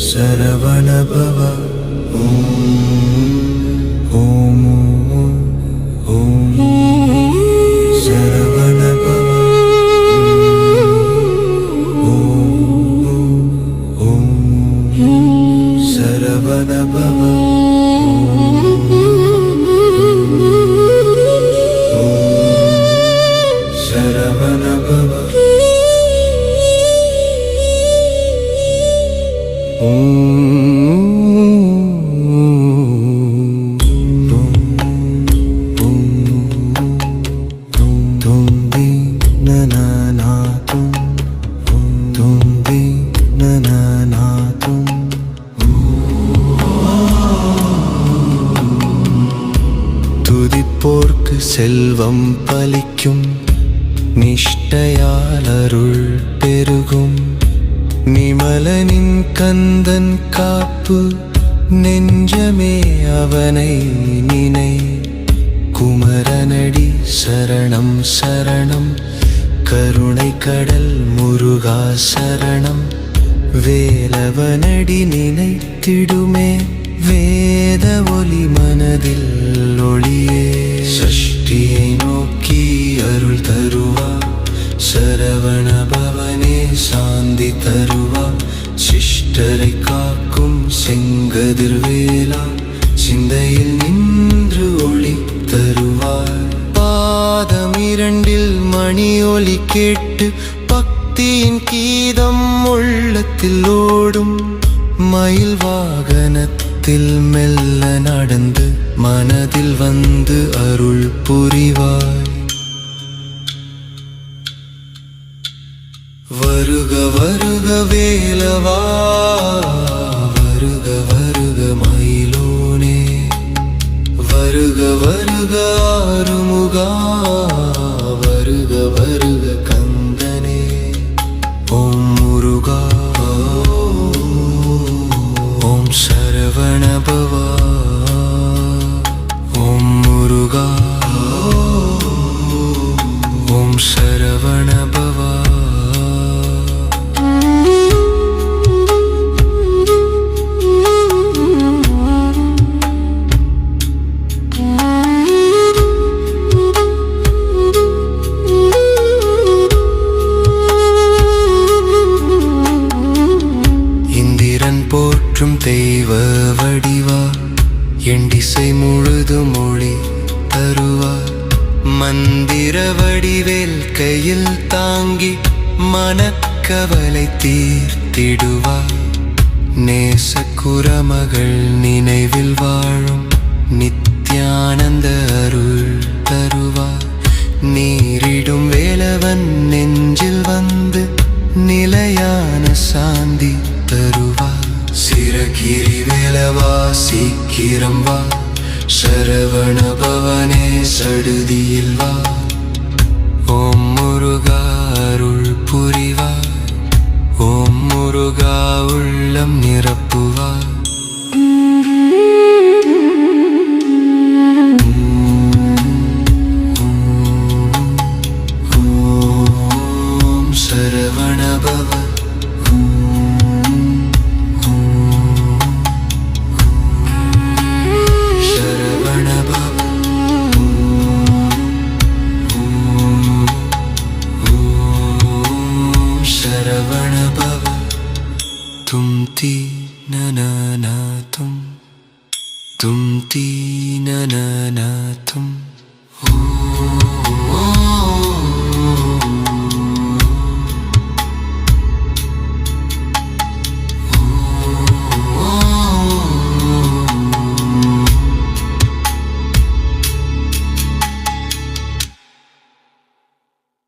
சரவண பவ சரவண பவ சரவண பவ சரவண பவ துதிப்போர்க்கு செல்வம் பலிக்கும் நிஷ்டையால் அருள் பெருகும் நிமலனின் கந்தன் காப்பு நெஞ்சமே அவனை நினை குமரனடி சரணம் சரணம் கருணை கடல் முருகா சரணம் வேலவனடி நினைத்திடுமே வேத ஒலி மனதில் ஒளியே சஷ்டியை நோக்கி அருள் தருவா சரவண பவனே சாந்தி தருவா சிஷ்டரை காக்கும் செங்கதிர்வேலா சிந்தையில் நின்று ஒளி தருவார் பாதம் இரண்டில் மணி ஒலி கேட்டு பக்தியின் கீதம் உள்ளத்தில் ஓடும் மயில் வாகனத்தில் மெல்ல நடந்து மனதில் வந்து அருள் புரிவாய் வருக வருக வேலவா வருக வருக மயிலோனே வருக வருக ஆறுமுகா வருக வருக கந்தனே ஓம் முருகா ஓம் சரவண பவா ஓம் முருகா ஓம் சரவண பவா போற்றும் தெய்வ வடிவா எண்டிசை முழுது மொழி தருவா மந்திர வடிவேல் கையில் தாங்கி மனக்கவலை தீர்த்திடுவா நேச குரமகள் நினைவில் வாழும் நித்யானந்த அருள் தருவா நீரிடும் வேலவன் நெஞ்சில் வந்து நிலையான சாந்தி தருவா சிரகிரி வேலவா சீக்கிரம் வா சரவண பவனே சடுதியில் வா ஓம் முருகா அருள் புரிவா ஓம் முருகா உள்ளம் நிரப்புவா ஓம் சரவண பவ शरवण भव तुम ती न तुम ती न तुम